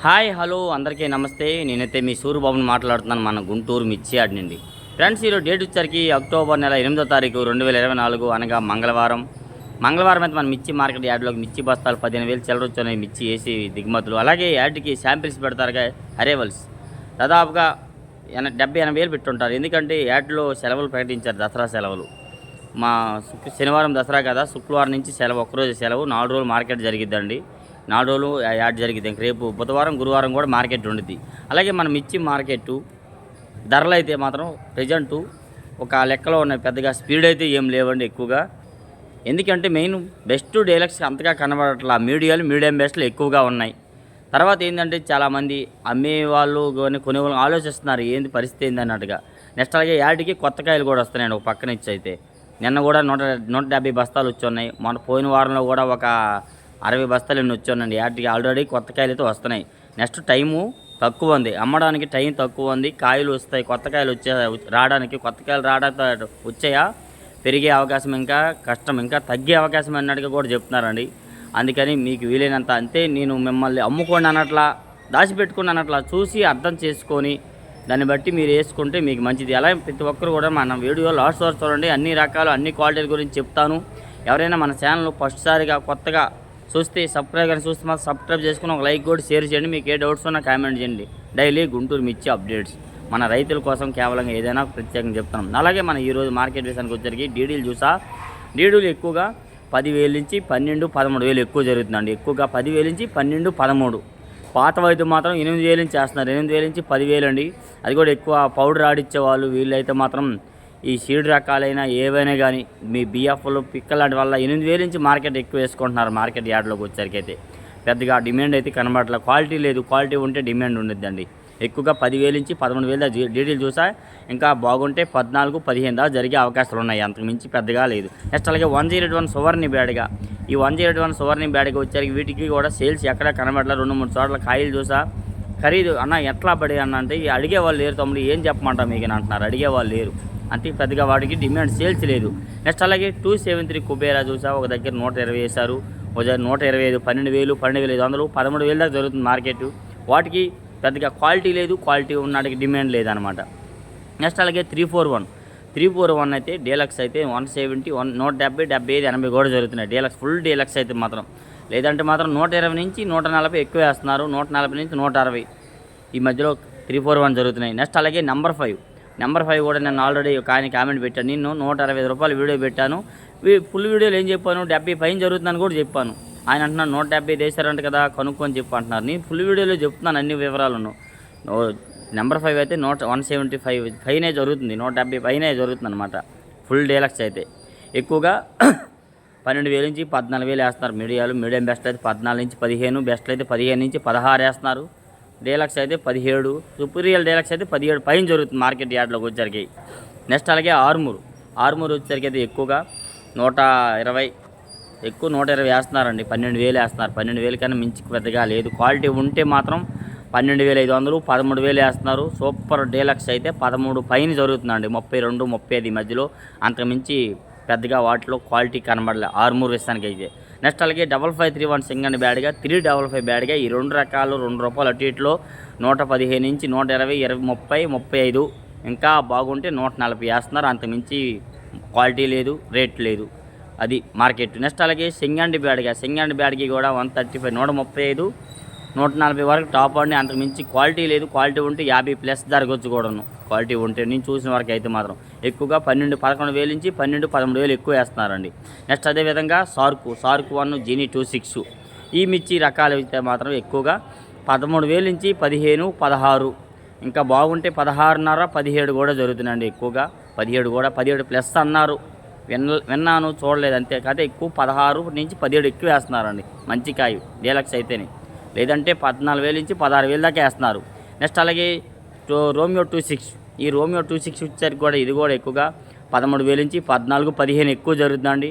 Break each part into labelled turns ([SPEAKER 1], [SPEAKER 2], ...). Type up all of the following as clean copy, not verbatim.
[SPEAKER 1] Hi hello అందరికీ నమస్తే. నేనైతే మీ సూరిబాబుని మాట్లాడుతున్నాను, మన గుంటూరు మిర్చి యార్డ్ నుండి. ఫ్రెండ్స్, ఈరోజు డేట్ వచ్చరికి అక్టోబర్ నెల 8వ తారీఖు 2024 అనగా మంగళవారం అయితే మన మిర్చి మార్కెట్ యార్డ్లోకి మిర్చి బస్తాలు 15,000 చిల్లరొచ్చున్నాయి. మిర్చి వేసి దిగుమతులు, అలాగే యార్డ్కి శాంపిల్స్ పెడతారుగా అరైవల్స్ దాదాపుగా 70-80 పెట్టుంటారు. ఎందుకంటే యార్డ్లో సెలవులు ప్రకటించారు, దసరా సెలవులు. మా శనివారం దసరా కదా, శుక్రవారం నుంచి సెలవు, ఒక్కరోజు సెలవు, 4 రోజులు మార్కెట్ జరిగిద్దండి. 4 రోజులు యాడ్ జరిగింది. ఇంక రేపు బుధవారం గురువారం కూడా మార్కెట్ ఉండిద్ది. అలాగే మనం ఇచ్చి మార్కెట్ ధరలు అయితే మాత్రం ప్రజెంటు ఒక లెక్కలో ఉన్నాయి. పెద్దగా స్పీడ్ అయితే ఏం లేవండి ఎక్కువగా. ఎందుకంటే మెయిన్ బెస్ట్ డీలక్స్ అంతగా కనబడట్లా, మీడియం బెస్ట్లు ఎక్కువగా ఉన్నాయి. తర్వాత ఏంటంటే చాలామంది అమ్మే వాళ్ళు కానీ కొనేవాళ్ళు ఆలోచిస్తున్నారు ఏంది పరిస్థితి ఏంది అన్నట్టుగా. నెక్స్ట్ అలాగే యాడ్కి కొత్త కాయలు కూడా వస్తున్నాయండి ఒక పక్కన ఇచ్చి. అయితే నిన్న కూడా 170 బస్తాలు వచ్చున్నాయి. మన పోయిన వారంలో కూడా ఒక 60 బస్తాలు ఎన్ని వచ్చానండి. యాడ్కి ఆల్రెడీ కొత్త కాయలు అయితే వస్తున్నాయి. నెక్స్ట్ టైము తక్కువ ఉంది, అమ్మడానికి టైం తక్కువ ఉంది. కాయలు వస్తాయి, కొత్త కాయలు రావడానికి, కొత్త కాయలు రావడానికి వచ్చాయా పెరిగే అవకాశం ఇంకా కష్టం, ఇంకా తగ్గే అవకాశం అన్నట్టుగా కూడా చెప్తున్నారండి. అందుకని మీకు వీలైనంత అంతే నేను మిమ్మల్ని అమ్ముకోండి అన్నట్లా, దాచిపెట్టుకుని అన్నట్లా చూసి అర్థం చేసుకొని దాన్ని బట్టి మీరు వేసుకుంటే మీకు మంచిది. అలా ప్రతి ఒక్కరు కూడా మన వీడియో లాస్ట్ వరకు చూడండి. అన్ని రకాలు అన్ని క్వాలిటీల గురించి చెప్తాను. ఎవరైనా మన ఛానల్ ఫస్ట్ సారిగా కొత్తగా చూస్తే సబ్స్క్రైబ్ మాత్రం సబ్స్క్రైబ్ చేసుకుని ఒక లైక్ కూడా షేర్ చేయండి. మీకు ఏ డౌట్స్ ఉన్నా కామెంట్ చేయండి. డైలీ గుంటూరు మిర్చి అప్డేట్స్ మన రైతుల కోసం కేవలం ఏదైనా ప్రత్యేకంగా చెప్తున్నాం. అలాగే మన ఈరోజు మార్కెట్ విషయానికి వచ్చరికి డీడీలు ఎక్కువగా 10,000 నుంచి 12-13,000 ఎక్కువ జరుగుతుందండి. ఎక్కువగా 10,000 నుంచి 12-13. పాతవైతే మాత్రం 8,000 నుంచి చేస్తున్నారు. 8,000 నుంచి 10,000 అండి. అది కూడా ఎక్కువ పౌడర్ ఆడిచ్చే వాళ్ళు వీళ్ళైతే మాత్రం ఈ సీడ్ రకాలైనా ఏవైనా కానీ మీ బిఎఫ్లు పిక్కల లాంటి వల్ల 8,000 నుంచి మార్కెట్ ఎక్కువ వేసుకుంటున్నారు. మార్కెట్ యార్డ్లోకి వచ్చరికి అయితే పెద్దగా డిమాండ్ అయితే కనబడట్లేదు. క్వాలిటీ లేదు, క్వాలిటీ ఉంటే డిమాండ్ ఉండద్దండి. ఎక్కువగా 10,000 నుంచి 13,000 డీడీలు చూసా. ఇంకా బాగుంటే 14-15 దాకా జరిగే అవకాశాలు ఉన్నాయి, అంతకు మించి పెద్దగా లేదు. నెక్స్ట్ అలాగే 101 సువర్ణి బ్యాడ్గా, ఈ 101 సువర్ణి బ్యాడ్గా వచ్చరికి వీటికి కూడా సేల్స్ ఎక్కడ కనబడలేదు. 2-3 చోట్ల కాయలు చూసా. ఖరీదు అన్న ఎట్లా పడి అన్న అంటే అడిగే వాళ్ళు లేరు. తమ్ముడు ఏం చెప్పమంటారు మీకు అంటున్నారు, అడిగే వాళ్ళు లేరు. అంతే పెద్దగా వాటికి డిమాండ్ సేల్స్ లేదు. నెక్స్ట్ అలాగే 273 కుబేరా చూసా. ఒక దగ్గర 120 వేశారు, ఒక దగ్గర 125, 12,000, 12,500, 13,000 దాకా జరుగుతుంది మార్కెట్. వాటికి పెద్దగా క్వాలిటీ లేదు, క్వాలిటీ ఉన్నటికి డిమాండ్ లేదనమాట. నెక్స్ట్ అలాగే 341 అయితే డీలక్స్ అయితే 170, 170, 75, 80 కూడా జరుగుతున్నాయి. డీలక్స్ ఫుల్ డీలక్స్ అయితే మాత్రం. లేదంటే మాత్రం 120 నుంచి 140 ఎక్కువ వేస్తున్నారు. 140 నుంచి 160 ఈ మధ్యలో 341 జరుగుతున్నాయి. నెక్స్ట్ అలాగే నెంబర్ 5 కూడా నేను ఆల్రెడీ ఒక ఆయన కామెంట్ పెట్టాను. నేను 160 రూపాయలు వీడియో పెట్టాను. ఫుల్ వీడియోలో ఏం చెప్పాను, 70 పైన జరుగుతుందని కూడా చెప్పాను. ఆయన అంటున్నాను 170 వేసారంట కదా కనుక్కొని చెప్పు అంటున్నారు. నేను ఫుల్ వీడియోలో చెప్తున్నాను అన్ని వివరాలను. నెంబర్ 5 అయితే 175 పైనే జరుగుతుంది, 170 పైనే జరుగుతుంది అనమాట. ఫుల్ డీలక్స్ అయితే ఎక్కువగా 12,000 నుంచి 14,000 వేస్తున్నారు. మీడియం బెస్ట్ అయితే 14 నుంచి 15, బెస్ట్లు అయితే 15 నుంచి 16 వేస్తున్నారు. డీలక్స్ అయితే 17, సుపీరియల్ డీలక్స్ అయితే 17 పైన జరుగుతుంది మార్కెట్ యార్డ్లోకి వచ్చరికి. నెక్స్ట్ అలాగే ఆర్మూర్ వచ్చరికి అయితే ఎక్కువగా 120 వేస్తున్నారండి. 12,000 వేస్తున్నారు. 12,000 కన్నా మించి పెద్దగా లేదు. క్వాలిటీ ఉంటే మాత్రం 12,500, 13,000 వేస్తున్నారు. సూపర్ డీలక్స్ అయితే 13 పైన జరుగుతుందండి. 32, 35 మధ్యలో, అంతకుమించి పెద్దగా వాటిలో క్వాలిటీ కనబడలే ఆర్మూర్ విషయానికి అయితే. నెక్స్ట్ అలాగే 5531 సింగండి బ్యాడ్గా, 355 బ్యాడ్గా, ఈ 2 రకాలు ₹2 అటు ఇటులో 115 నుంచి 120, 30, 35, ఇంకా బాగుంటే 140 వేస్తున్నారు. అంతకుమించి క్వాలిటీ లేదు, రేట్ లేదు, అది మార్కెట్. నెక్స్ట్ అలాగే సింగండి బ్యాడ్కి కూడా 135, 135, 140 వరకు టాప్ అండి. అంతకుమించి క్వాలిటీ లేదు. క్వాలిటీ ఉంటే 50+ జరగవచ్చు కూడాను. క్వాలిటీ ఉంటే నేను చూసిన వరకు అయితే మాత్రం ఎక్కువగా 11,000 నుంచి 13,000 ఎక్కువ వేస్తున్నారండి. నెక్స్ట్ అదేవిధంగా సార్కు 1 జీనీ 26 ఈ మిర్చి రకాలు అయితే మాత్రం ఎక్కువగా 13,000 నుంచి 15, 16, ఇంకా బాగుంటే 16.5, 17 కూడా జరుగుతుందండి. ఎక్కువగా 17+ అన్నారు. విన్నాను, చూడలేదు అంతే. కాకపోతే ఎక్కువ 16 నుంచి 17 ఎక్కువ వేస్తున్నారండి మంచి కాయ డీలక్స్ అయితేనే. లేదంటే 14,000 నుంచి 16,000 దాకా వేస్తున్నారు. నెక్స్ట్ అలాగే రోమియో 26, ఈ రోమియో 26 వచ్చేసరికి కూడా ఇది కూడా ఎక్కువగా 13,000 నుంచి 14, 15 ఎక్కువ జరుగుతుందండి.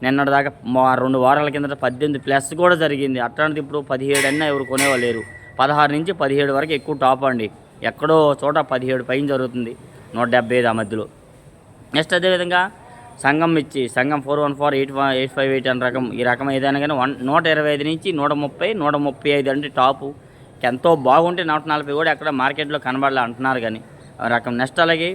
[SPEAKER 1] నిన్నటి దాకా 2 వారాల కిందట 18+ కూడా జరిగింది. అట్లాంటిది ఇప్పుడు 17 అన్నా ఎవరు కొనేవాళ్ళు లేరు. 16 నుంచి 17 వరకు ఎక్కువ టాప్ అండి. ఎక్కడో చోట 17 పైన జరుగుతుంది, 175 ఆ మధ్యలో. నెక్స్ట్ అదేవిధంగా సంఘం 414, 858 అనే రకం. ఈ రకం ఏదైనా కానీ 125 నుంచి 130, 135 అంటే టాపు. ఎంతో బాగుంటే 140 కూడా ఎక్కడ మార్కెట్లో కనబడలే అంటున్నారు కానీ రకం. నెక్స్ట్ అలాగే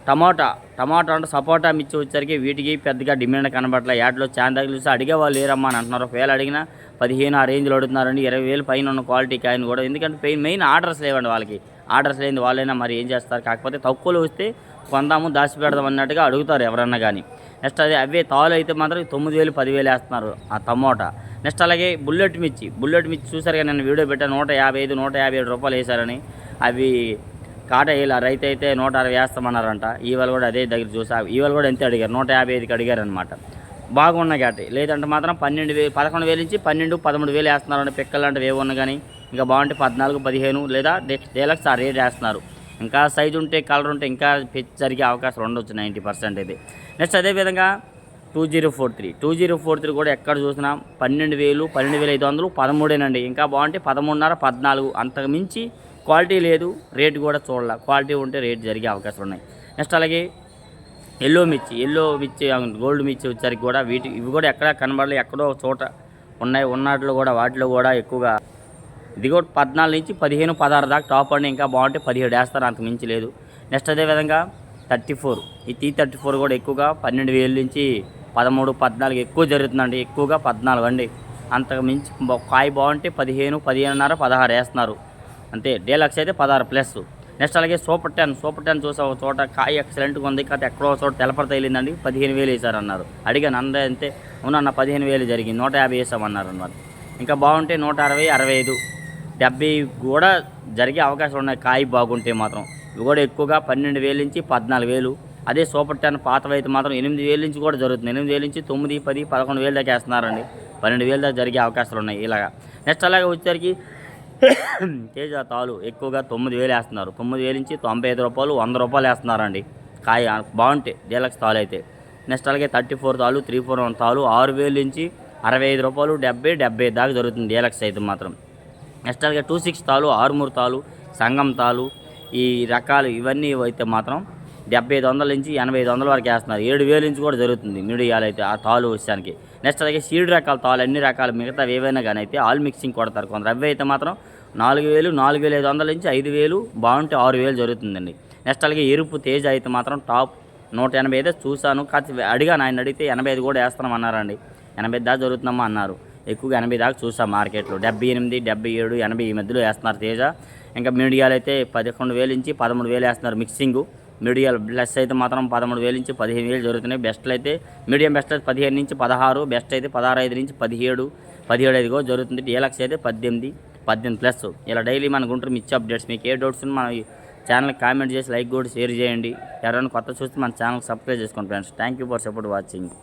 [SPEAKER 1] టమాటా అంటే సపోటా మిర్చి వచ్చేసరికి వీటికి పెద్దగా డిమాండ్ కనబడలే. యాడ్లో చాలా దగ్గర చూసి అడిగే వాళ్ళు లేరమ్మా అని అంటున్నారు. ఒకవేళ అడిగినా 15 ఆ రేంజ్లో అడుగుతున్నారండి. 20,000 పైన ఉన్న క్వాలిటీ కాయను కూడా. ఎందుకంటే మెయిన్ ఆర్డర్స్ లేవండి వాళ్ళకి. ఆర్డర్స్ లేని వాళ్ళైనా మరి ఏం చేస్తారు. కాకపోతే తక్కువలో వస్తే కొందాము దాచి పెడదాం అన్నట్టుగా అడుగుతారు ఎవరన్నా కానీ. నెక్స్ట్ అవే తాలు అయితే మాత్రం 9,000 10,000 వేస్తున్నారు ఆ టమోటా. నెక్స్ట్ అలాగే బుల్లెట్ మిర్చి చూసారు కానీ నేను వీడియో పెట్టాను. 155 157 రూపాయలు వేశారని. అవి కాట ఇలా రైతు అయితే 160 వేస్తామన్నారంట. ఈవేళ కూడా అదే దగ్గర చూసా. ఈవేళ కూడా ఎంత అడిగారు, 155కి అడిగారు అనమాట. బాగున్నాయి కాటి. లేదంటే మాత్రం 11,000 నుంచి 12 13,000 వేస్తున్నారండి. పిక్కలు లాంటివి ఏమి ఉన్నా కానీ ఇంకా బాగుంటే 14 15 లేదా డీలక్స్ ఆ రేట్ వేస్తున్నారు. ఇంకా సైజు ఉంటే కలర్ ఉంటే ఇంకా జరిగే అవకాశం ఉండొచ్చు 90% ఇది. నెక్స్ట్ అదేవిధంగా 2043 కూడా ఎక్కడ చూసినా 12,000 12,500 13 ఇంకా బాగుంటే 13.5 14. అంతకు మించి క్వాలిటీ లేదు, రేటు కూడా చూడాల. క్వాలిటీ ఉంటే రేటు జరిగే అవకాశాలు ఉన్నాయి. నెక్స్ట్ అలాగే ఎల్లో మిర్చి గోల్డ్ మిర్చి వచ్చేసరికి కూడా ఇవి కూడా ఎక్కడ కనబడలేదు. ఎక్కడో చోట ఉన్నట్లు కూడా వాటిలో కూడా ఎక్కువగా ఇది కూడా 14 నుంచి 15 16 దాకా టాప్ అండి. ఇంకా బాగుంటే 17 వేస్తారు, అంతకు మించి లేదు. నెక్స్ట్ అదేవిధంగా 34 ఈ T34 కూడా ఎక్కువగా 12,000 నుంచి 13 14 ఎక్కువ జరుగుతుందండి. ఎక్కువగా 14 అండి. అంతకు మించి కాయ బాగుంటే 15 15.5 16 వేస్తున్నారు అంతే. డీలక్స్ అయితే 16+. నెక్స్ట్ అలాగే సూపర్ 10 చూసా ఒక చోట కాయ ఎక్సలెంట్గా ఉంది. కాకపోతే ఎక్కడో చోట తెలపర తగిలిందండి. 15,000 వేసారన్నారు. అడిగాను అందే అంతే. అవునన్న 15,000 జరిగింది, 150 వేసామన్నారు అన్నమాట. ఇంకా బాగుంటే 160 65 70 కూడా జరిగే అవకాశం ఉన్నాయి కాయ బాగుంటే మాత్రం. ఇవి కూడా ఎక్కువగా 12,000 నుంచి 14,000. అదే సూపర్ 10 పాతవి అయితే మాత్రం 8,000 నుంచి కూడా జరుగుతుంది. 8,000 నుంచి 9 10 11,000 దాకా వేస్తున్నారండి. 12,000 దాకా జరిగే అవకాశాలు ఉన్నాయి ఇలాగా. నెక్స్ట్ అలాగే వచ్చేసరికి తేజ తాలు ఎక్కువగా 9,000 వేస్తున్నారు. 9,000 నుంచి 95 రూపాయలు 100 రూపాయలు వేస్తున్నారండి కాయ బాగుంటే డీలక్స్ తాలు అయితే. నెక్స్ట్ అలాగే 34 తాలు 341 తాలు 6,000 నుంచి 65 రూపాయలు 70 దాకా జరుగుతుంది డీలక్స్ అయితే మాత్రం. నెక్స్ట్ అలాగే 26 తాలు 63 తాలు సంగం తాలు ఈ రకాలు ఇవన్నీ అయితే మాత్రం 7500 నుంచి 8500 వరకు వేస్తున్నారు. 7,000 నుంచి కూడా జరుగుతుంది మీడియాలు అయితే ఆ తాలు విషయానికి. నెక్స్ట్ అలాగే సీడ్ రకాల తాలు అన్ని రకాలు మిగతా ఏవైనా కానీ అయితే ఆల్ మిక్సింగ్ కొడతారు కొందరు. అవి అయితే మాత్రం 4,000 4,500 నుంచి 5,000 బాగుంటే 6,000 జరుగుతుందండి. నెక్స్ట్ అలాగే ఎరుపు తేజ అయితే మాత్రం టాప్ 180 అయితే చూశాను. కాకపోతే అడిగాను, ఆయన అడిగితే 85 కూడా వేస్తామన్నారండి. 80 దాకా జరుగుతుందమ్మా అన్నారు. ఎక్కువగా 80 దాకా చూసాం మార్కెట్లో. 78 77 80 ఈ మధ్యలో వేస్తున్నారు తేజ. ఇంకా మీడియాలు అయితే 11,000 నుంచి 13,000 వేస్తున్నారు మిక్సింగు. మీడియాలు ప్లస్ అయితే మాత్రం 13,000 నుంచి 15,000 జరుగుతున్నాయి. బెస్ట్లు అయితే మీడియం బెస్ట్ అయితే 15 నుంచి 16, బెస్ట్ అయితే 16.5 నుంచి 17 17.5 కూడా జరుగుతుంది. డీలక్స్ అయితే 18+. ఇలా డైలీ మన గుంటూరు మిర్చి అప్డేట్స్. మీకు ఏ డౌట్స్ మన ఛానల్కి కామెంట్ చేసి లైక్ కూడా షేర్ చేయండి. ఎవరైనా కొత్త చూస్తే మన ఛానల్కి సబ్స్క్రైబ్ చేసుకోండి friends. Thank you for support watching.